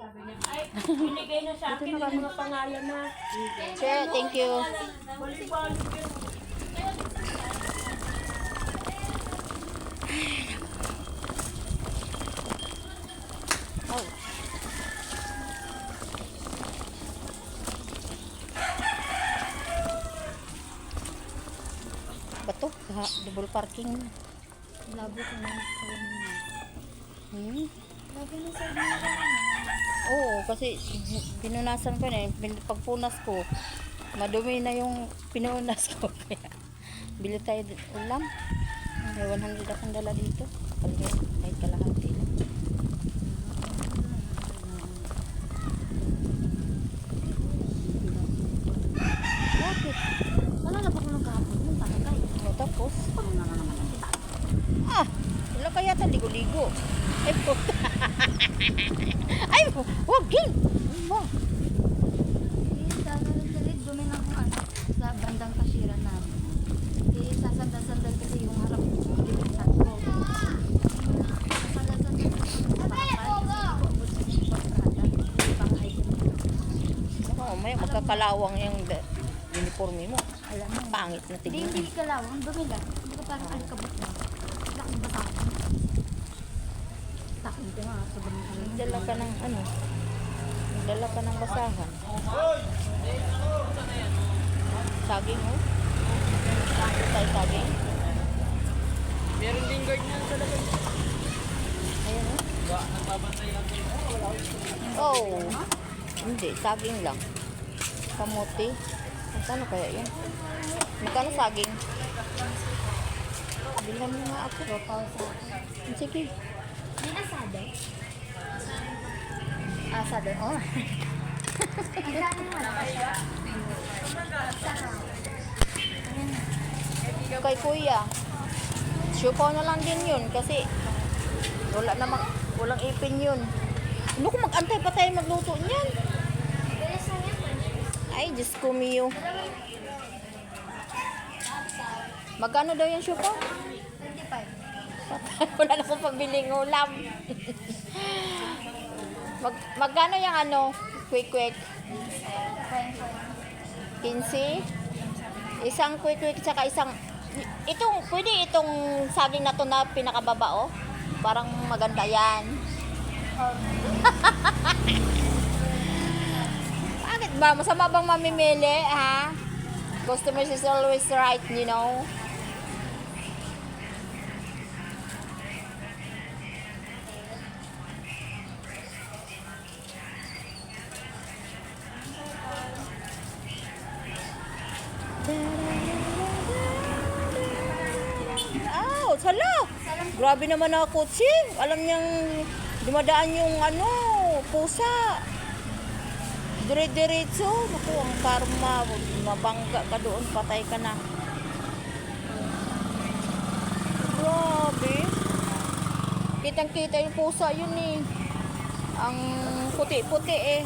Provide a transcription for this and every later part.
sabi niya, ay, binigay na sa akin, may mga pangalan na. Che, thank you. Balik-balik yun. Oh. Bato, double parking. Labo ko na sa Labo na sa Oo, kasi pinunasan ko na pagpunas ko, madumi na yung pinunas ko. Kaya, bili tayo ulam. May 100 akong dala dito. Kahit kalahati lang. Bakit? Wala na po ko ng kahapon. Yung talaga eh. O, tapos? Ano na naman ang kita? Wala kaya yata ligo-ligo. Ay po. Ay, wag yun. Mo. Dumi na kung ano sa bandang kasiran namin. Sasandal-sandal kasi yung harap ko. Dilisan ko. Sasandal-sandal kasi yung Oo, may magkakalawang yung uniforme mo. alam mo. Pangit na Hindi, tignan. hindi kalawang. Dumi lang. Hindi ka parang alikabot lang. Laking basahan. Takin ko nga. Sobrang ano. Dala ka ng ano? Dala ka ng basahan. Saging, oh. Bakit tayo saging? Meron din guard niya sa labas. Ayan, oh. Nagbabantay lang din. Oh. Hindi, saging lang. Kamote. Magkano kaya yan? Magkano saging? Bilhan mo nga ako. Sige. May asado? Asado? Oh. Asado mo na siya. Kay kuya. Siupaw na lang din yun kasi wala namang, walang ipin yun. Ano kung mag-antay pa tayo magluto niyan? Ay, Diyos ko miyo. Magkano daw yung siupaw? 25. Wala na akong pabiling ulam. Magkano yung ano? Quick. 15? Isang quick tsaka isang pwede itong saging na to na pinakababa, oh. Parang maganda yan. Bakit ba? Masama bang mamimili, ha? Customer is always right, you know? Hala! Grabe naman na kotse. Alam niyang dumadaan yung ano, pusa. Dire-diretso. Naku, ang karma. Mabangga ka doon, patay ka na. Grabe. Kitang-kita yung pusa yun eh. Ang puti-puti eh.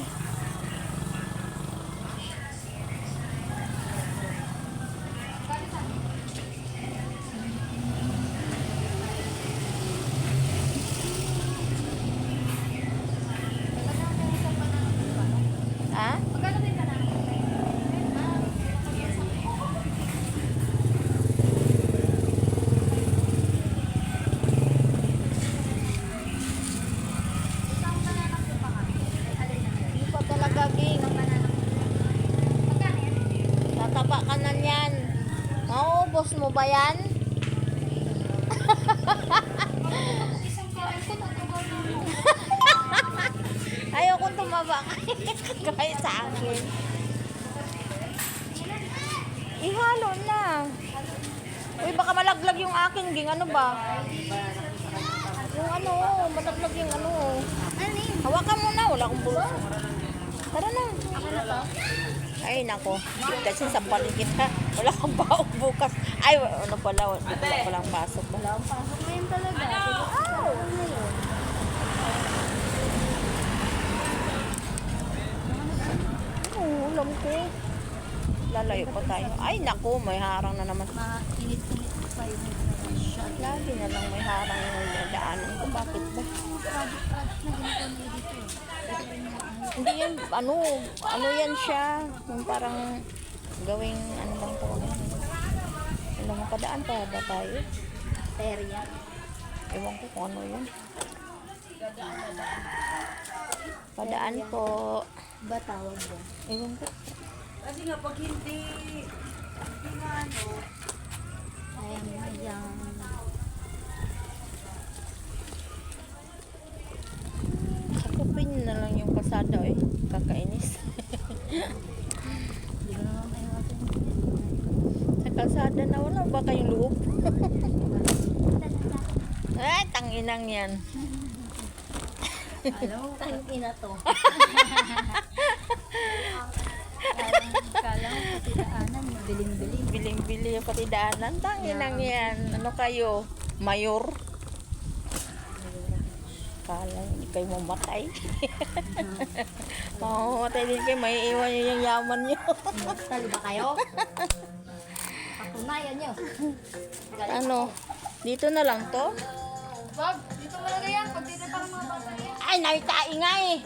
Ha? Magkano din ka na? Isang banana po pa kami. Hindi pa talaga, Ging. Isang banana. Magkano yan? Tataba ka na yan. Mauubos mo ba yan? Isang kain ko, tatagal mo. Ayaw kong tumaba kahit sa akin. Ihalo na. Uy, baka malaglag yung akin, Ging. Ano ba? Yung ano, malaglag yung ano. Ano yun? Hawakan mo na. Wala akong bulsa. Tara na. Ako na to? Ay, nako. Kasi sampalin kita. Wala kang baon bukas. Ay, ano pala. Wala palang pasok. Wala akong pasok ngayon talaga. Ano? Ano yun? Ulam ko. Lalayo pa tayo. Ay, nako. May harang na naman. Mainit-init pa yung shot. Lagi na lang may harang yung daanan ko. Bakit ba? Project na ginagawa nila dito. Ito rin yung Hindi yan, ano yan siya. Yung parang gawing, ano lang to. Alam mo, padaan pa ba tayo? Area. Ewan ko kung ano yun. Padaan po. Ba tawag ba? Ewan ko. Kasi nga pag hindi ano, Ayan, ayan. Sakupin na lang yung kasada eh. Kakainis. Hindi ko naman maiwasan. Sa kalsada na wala ba kayong loob? Ay, tanginang yan. Hello? Tangin na to. Kala mo pati daanan, biling-biling. Biling-bili yung pati daanan. Tanginang yan. Ano kayo? Mayor? Kala hindi kayo mamatay. Mamatay din kayo. May iwan nyo yung yaman nyo. Tali ba kayo? Patunayan nyo. Ano? Dito na lang to? Wag, dito talaga yan. Pag dito parang mga bata yan. Ay, naitaing nga eh.